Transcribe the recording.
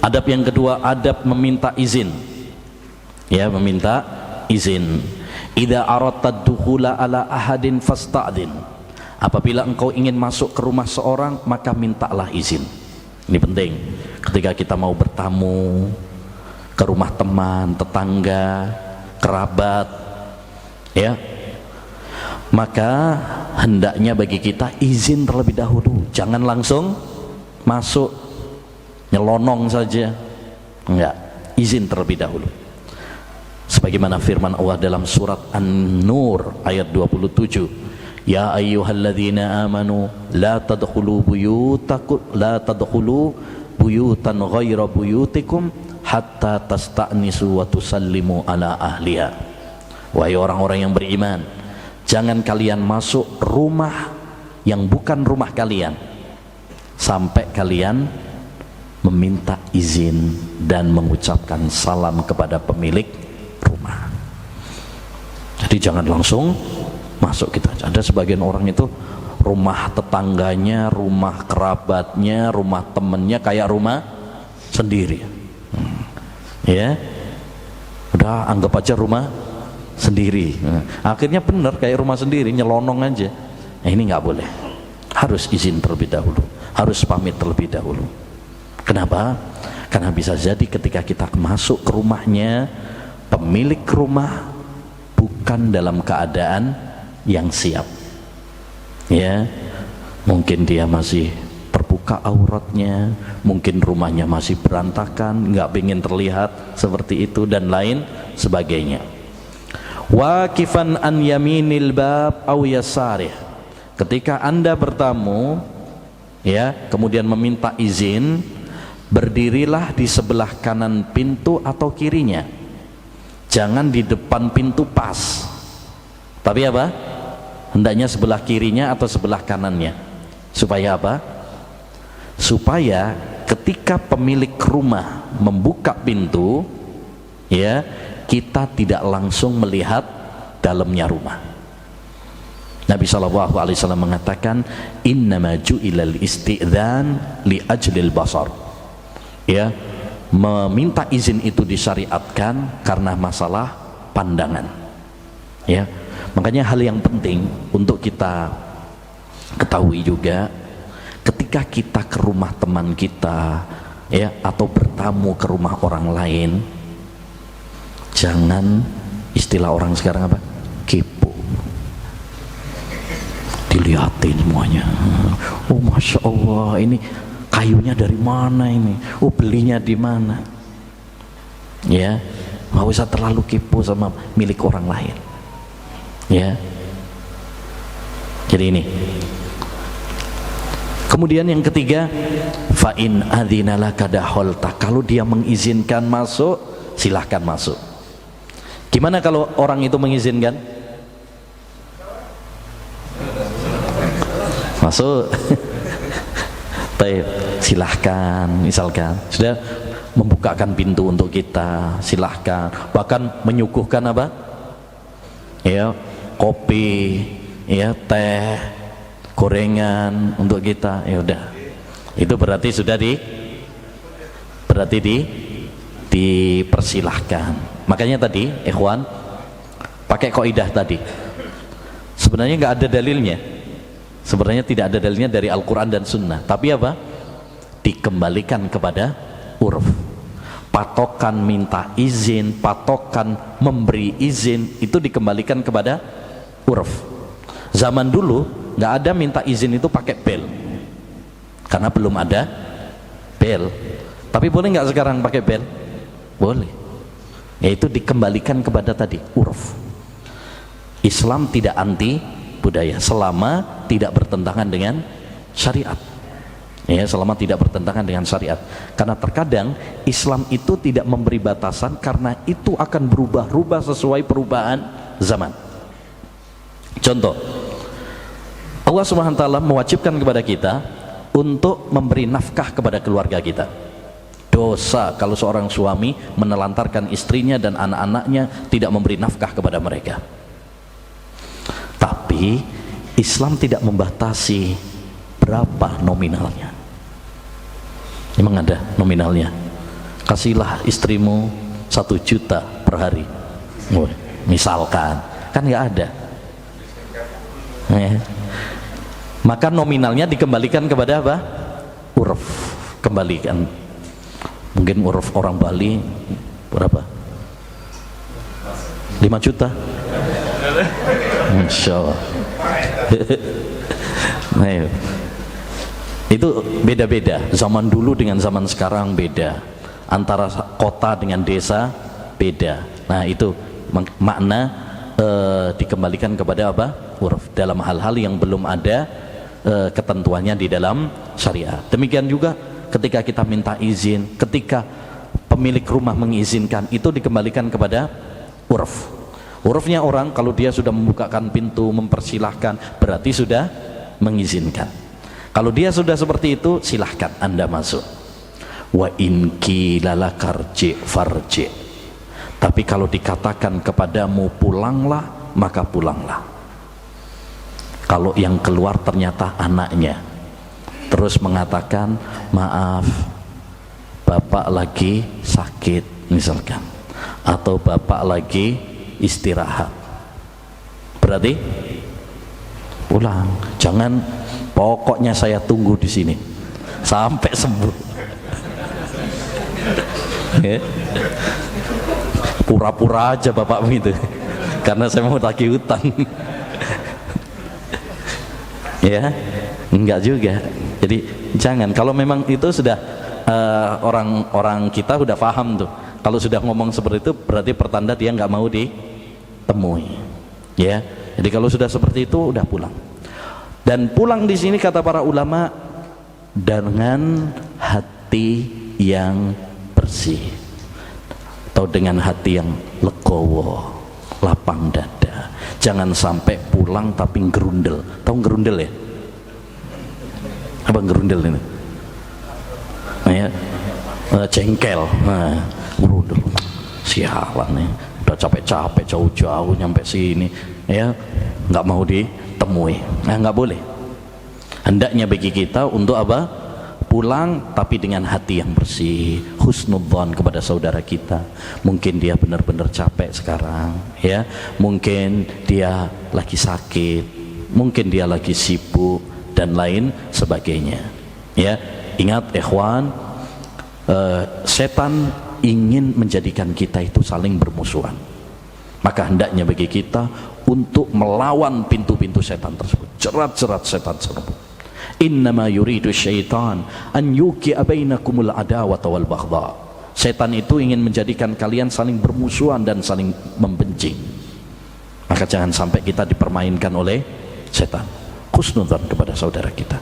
Adab yang kedua, adab meminta izin. Ya, meminta izin. Idza aradta dukhula ala ahadin fasta'din. Apabila engkau ingin masuk ke rumah seorang, maka mintalah izin. Ini penting. Ketika kita mau bertamu ke rumah teman, tetangga, kerabat, ya, maka hendaknya bagi kita izin terlebih dahulu. Jangan langsung masuk nyelonong saja. Enggak, izin terlebih dahulu. Sebagaimana firman Allah dalam surat An-Nur ayat 27, ya ayyuhalladzina amanu la tadkhulu buyutan ghaira buyutikum hatta tasta'nisu wa tusallimu ala ahliha. Wahai orang-orang yang beriman, jangan kalian masuk rumah yang bukan rumah kalian sampai kalian meminta izin dan mengucapkan salam kepada pemilik rumah. Jadi jangan langsung masuk kita. Ada sebagian orang itu rumah tetangganya, rumah kerabatnya, rumah temennya kayak rumah sendiri. Ya, udah anggap aja rumah sendiri. Akhirnya benar kayak rumah sendiri, nyelonong aja. Nah, ini nggak boleh. Harus izin terlebih dahulu, harus pamit terlebih dahulu. Kenapa? Karena bisa jadi ketika kita masuk ke rumahnya, pemilik rumah bukan dalam keadaan yang siap. Ya, mungkin dia masih terbuka auratnya, mungkin rumahnya masih berantakan, nggak ingin terlihat seperti itu dan lain sebagainya. Waqifan an yaminil bab aw yasarih. Ketika Anda bertamu, ya, kemudian meminta izin, berdirilah di sebelah kanan pintu atau kirinya. Jangan di depan pintu pas. Tapi apa? Hendaknya sebelah kirinya atau sebelah kanannya. Supaya apa? Supaya ketika pemilik rumah membuka pintu, ya, kita tidak langsung melihat dalamnya rumah. Nabi SAW mengatakan, innama ju'ilal isti'dzan li ajlil basar. Ya, meminta izin itu disyariatkan karena masalah pandangan. Ya, makanya hal yang penting untuk kita ketahui juga, ketika kita ke rumah teman kita, ya, atau bertamu ke rumah orang lain, jangan, istilah orang sekarang apa? Kepo. Dilihatin semuanya. Oh, masya Allah, ini kayunya dari mana ini? Oh, belinya di mana? Ya, nggak usah terlalu kepo sama milik orang lain. Ya. Jadi ini. Kemudian yang ketiga, fa in adzina laka dakhalta. Kalau dia mengizinkan masuk, silahkan masuk. Gimana kalau orang itu mengizinkan? Masuk. Baik, silahkan. Misalkan sudah membukakan pintu untuk kita, silahkan. Bahkan menyuguhkan apa? Ya, kopi, ya, teh, gorengan untuk kita. Ya udah, itu berarti sudah dipersilahkan. Makanya tadi, ikhwan, pakai kaidah tadi. Sebenarnya nggak ada dalilnya. Sebenarnya tidak ada dalilnya dari Al-Quran dan Sunnah. Tapi apa? Dikembalikan kepada urf. Patokan minta izin, patokan memberi izin, itu dikembalikan kepada urf. Zaman dulu nggak ada minta izin itu pakai bel, karena belum ada bel. Tapi boleh nggak sekarang pakai bel? Boleh. Yaitu dikembalikan kepada tadi urf. Islam tidak anti budaya selama tidak bertentangan dengan syariat. Ya, selama tidak bertentangan dengan syariat. Karena terkadang Islam itu tidak memberi batasan, karena itu akan berubah-ubah sesuai perubahan zaman. Contoh, Allah SWT mewajibkan kepada kita untuk memberi nafkah kepada keluarga kita. Dosa kalau seorang suami menelantarkan istrinya dan anak-anaknya, tidak memberi nafkah kepada mereka. Tapi Islam tidak membatasi berapa nominalnya. Memang ada nominalnya. kasihlah istrimu 1 juta per hari. Woy, misalkan, kan nggak ada. Maka nominalnya dikembalikan kepada apa? Uruf, kembalikan. Mungkin uruf orang Bali berapa? 5 juta. Masya Allah. Nah, itu beda-beda. Zaman dulu dengan zaman sekarang beda. Antara kota dengan desa beda. Nah, itu makna dikembalikan kepada apa? Uruf, dalam hal-hal yang belum ada ketentuannya di dalam syariat. Demikian juga ketika kita minta izin, ketika pemilik rumah mengizinkan, itu dikembalikan kepada uruf. Urufnya orang kalau dia sudah membukakan pintu, mempersilahkan, berarti sudah mengizinkan. Kalau dia sudah seperti itu, silahkan Anda masuk. Wa in qila lakarji farji. Tapi kalau dikatakan kepadamu pulanglah, maka pulanglah. Kalau yang keluar ternyata anaknya, terus mengatakan, maaf, bapak lagi sakit misalkan, atau bapak lagi istirahat, berarti pulang. Jangan, pokoknya saya tunggu di sini sampai sembuh. Pura-pura aja bapak begitu, karena saya mau tagih hutang. Ya, enggak juga. Jadi jangan. Kalau memang itu sudah orang-orang kita sudah paham tuh. Kalau sudah ngomong seperti itu, berarti pertanda dia nggak mau ditemui. Ya. Jadi kalau sudah seperti itu, udah pulang. Dan pulang di sini kata para ulama dengan hati yang bersih, atau dengan hati yang legowo, lapang dada. Jangan sampai pulang tapi gerundel. Tahu gerundel ya? Apa gerundel ini? Nah, ya, jengkel. Nah, gerundel. Sialan nih, udah capek-capek jauh-jauh nyampe sini, ya, nggak mau ditemui. Nah, nggak boleh. Hendaknya bagi kita untuk apa? Pulang tapi dengan hati yang bersih, husnudzon kepada saudara kita. Mungkin dia benar-benar capek sekarang, ya, mungkin dia lagi sakit, mungkin dia lagi sibuk dan lain sebagainya. Ya, ingat ikhwan, setan ingin menjadikan kita itu saling bermusuhan. Maka hendaknya bagi kita untuk melawan pintu-pintu setan tersebut, jerat-jerat setan tersebut. Innama yuridu syaitan an yuqi'a bainakumul adawata wal baghdha. Setan itu ingin menjadikan kalian saling bermusuhan dan saling membenci. Maka jangan sampai kita dipermainkan oleh setan. Husnudzan kepada saudara kita.